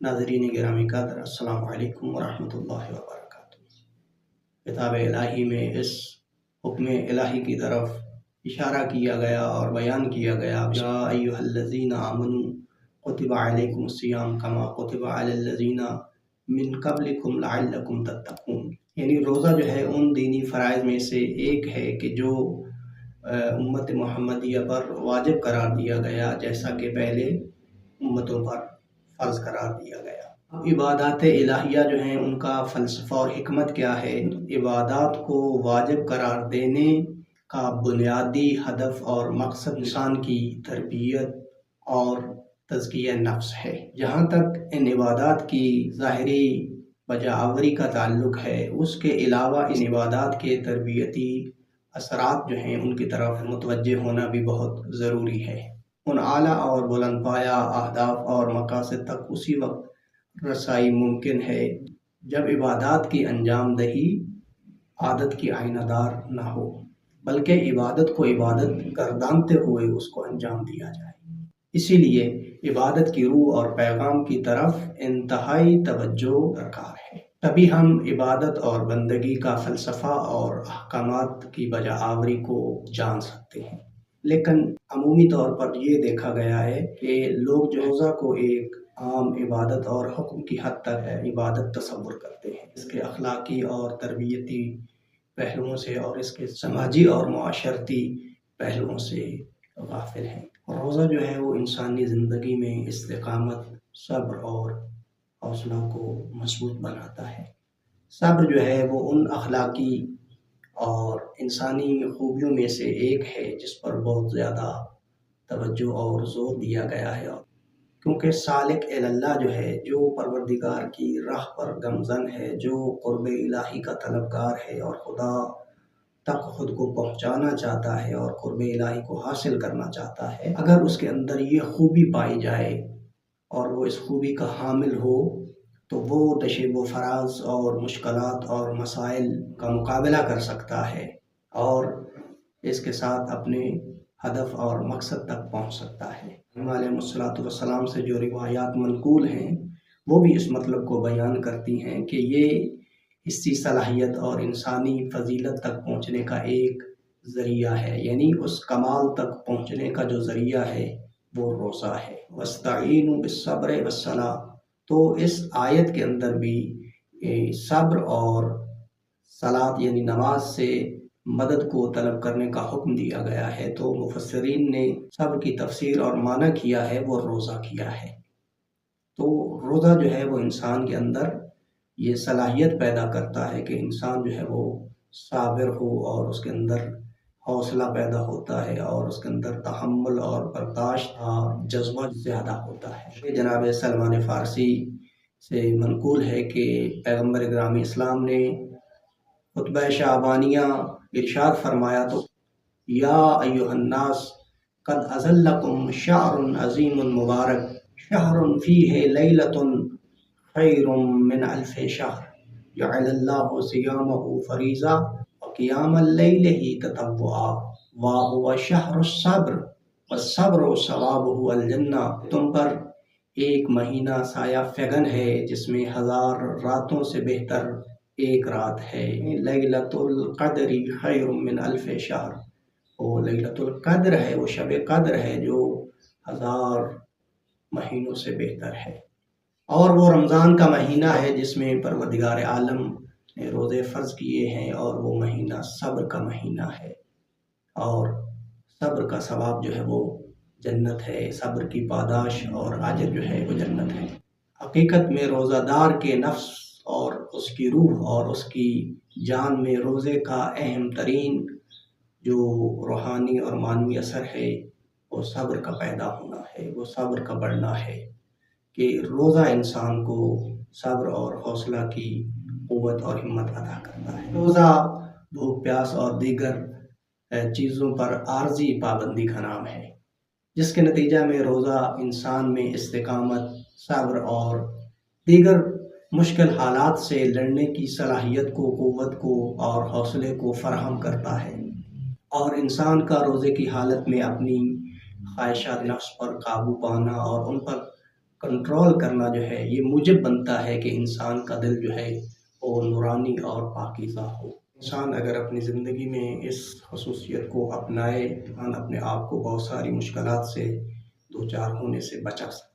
ناظرین گرامی قدر، السلام علیکم ورحمۃ اللہ وبرکاتہ۔ کتاب الہی میں اس حکم الہی کی طرف اشارہ کیا گیا اور بیان کیا گیا، یا ایھا الذین آمنوا کتب علیکم الصیام کما کتب علی الذین من قبلکم لعلکم تتقون، یعنی روزہ جو ہے ان دینی فرائض میں سے ایک ہے کہ جو امت محمدیہ پر واجب قرار دیا گیا، جیسا کہ پہلے امتوں پر فرض قرار دیا گیا۔ عبادات الہیہ جو ہیں ان کا فلسفہ اور حکمت کیا ہے؟ عبادات کو واجب قرار دینے کا بنیادی ہدف اور مقصد انسان کی تربیت اور تزکیہ نفس ہے۔ جہاں تک ان عبادات کی ظاہری بجاوری کا تعلق ہے، اس کے علاوہ ان عبادات کے تربیتی اثرات جو ہیں ان کی طرف متوجہ ہونا بھی بہت ضروری ہے۔ ان اعلیٰ اور بلند پایہ اہداف اور مقاصد تک اسی وقت رسائی ممکن ہے جب عبادات کی انجام دہی عادت کی آئینہ دار نہ ہو، بلکہ عبادت کو عبادت گردانتے ہوئے اس کو انجام دیا جائے۔ اسی لیے عبادت کی روح اور پیغام کی طرف انتہائی توجہ درکار ہے، تبھی ہم عبادت اور بندگی کا فلسفہ اور احکامات کی بجاوری کو جان سکتے ہیں۔ لیکن عمومی طور پر یہ دیکھا گیا ہے کہ لوگ جو روزہ کو ایک عام عبادت اور حکم کی حد تک عبادت تصور کرتے ہیں، اس کے اخلاقی اور تربیتی پہلوؤں سے اور اس کے سماجی اور معاشرتی پہلوؤں سے غافل ہیں۔ روزہ جو ہے وہ انسانی زندگی میں استقامت، صبر اور حوصلہ کو مضبوط بناتا ہے۔ صبر جو ہے وہ ان اخلاقی اور انسانی خوبیوں میں سے ایک ہے جس پر بہت زیادہ توجہ اور زور دیا گیا ہے، کیونکہ سالک اللہ جو ہے، جو پروردگار کی راہ پر گامزن ہے، جو قرب الہی کا طلبگار ہے اور خدا تک خود کو پہنچانا چاہتا ہے اور قرب الہی کو حاصل کرنا چاہتا ہے، اگر اس کے اندر یہ خوبی پائی جائے اور وہ اس خوبی کا حامل ہو تو وہ نشیب و فراز اور مشکلات اور مسائل کا مقابلہ کر سکتا ہے اور اس کے ساتھ اپنے ہدف اور مقصد تک پہنچ سکتا ہے۔ علیہ السلام سے جو روایات منقول ہیں وہ بھی اس مطلب کو بیان کرتی ہیں کہ یہ حصی صلاحیت اور انسانی فضیلت تک پہنچنے کا ایک ذریعہ ہے، یعنی اس کمال تک پہنچنے کا جو ذریعہ ہے وہ روزہ ہے۔ وَاسْتَعِینُوا بِالصَّبْرِ وَالصَّلَاةِ، تو اس آیت کے اندر بھی صبر اور صلاۃ یعنی نماز سے مدد کو طلب کرنے کا حکم دیا گیا ہے۔ تو مفسرین نے صبر کی تفسیر اور معنی کیا ہے وہ روزہ کیا ہے۔ تو روزہ جو ہے وہ انسان کے اندر یہ صلاحیت پیدا کرتا ہے کہ انسان جو ہے وہ صابر ہو اور اس کے اندر حوصلہ پیدا ہوتا ہے اور اس کے اندر تحمل اور برداشت کا جذبہ زیادہ ہوتا ہے۔ جناب سلمان فارسی سے منقول ہے کہ پیغمبر گرامی اسلام نے خطبہ شعبانیہ ارشاد فرمایا تو یا ایھا الناس قد اظلکم شہر عظیم مبارک، شہر فیہ لیلۃ خیر من الف شہر، جعل اللہ صیامہ فریضہ وقیام اللیل تطوعا وہو شہر الصبر والصبر ثوابہ الجنہ۔ تم پر ایک مہینہ سایہ فگن ہے جس میں 1000 راتوں سے بہتر ایک رات ہے۔ لیلۃ القدر خیر من الف شہر، وہ لیلۃ القدر ہے، وہ شب قدر ہے جو 1000 مہینوں سے بہتر ہے۔ اور وہ رمضان کا مہینہ ہے جس میں پروردگار عالم نے روزے فرض کیے ہیں، اور وہ مہینہ صبر کا مہینہ ہے، اور صبر کا ثواب جو ہے وہ جنت ہے، صبر کی پاداش اور اجر جو ہے وہ جنت ہے۔ حقیقت میں روزہ دار کے نفس اور اس کی روح اور اس کی جان میں روزے کا اہم ترین جو روحانی اور معنوی اثر ہے وہ صبر کا پیدا ہونا ہے، وہ صبر کا بڑھنا ہے کہ روزہ انسان کو صبر اور حوصلہ کی قوت اور ہمت عطا کرتا ہے۔ روزہ بھوک پیاس اور دیگر چیزوں پر عارضی پابندی کا نام ہے، جس کے نتیجہ میں روزہ انسان میں استقامت، صبر اور دیگر مشکل حالات سے لڑنے کی صلاحیت کو، قوت کو اور حوصلے کو فراہم کرتا ہے، اور انسان کا روزے کی حالت میں اپنی خواہشات نفس پر قابو پانا اور ان پر کنٹرول کرنا جو ہے یہ موجب بنتا ہے کہ انسان کا دل جو ہے وہ نورانی اور پاکیزہ ہو۔ انسان اگر اپنی زندگی میں اس خصوصیت کو اپنائے، انسان اپنے آپ کو بہت ساری مشکلات سے دوچار ہونے سے بچا سکتا ہے۔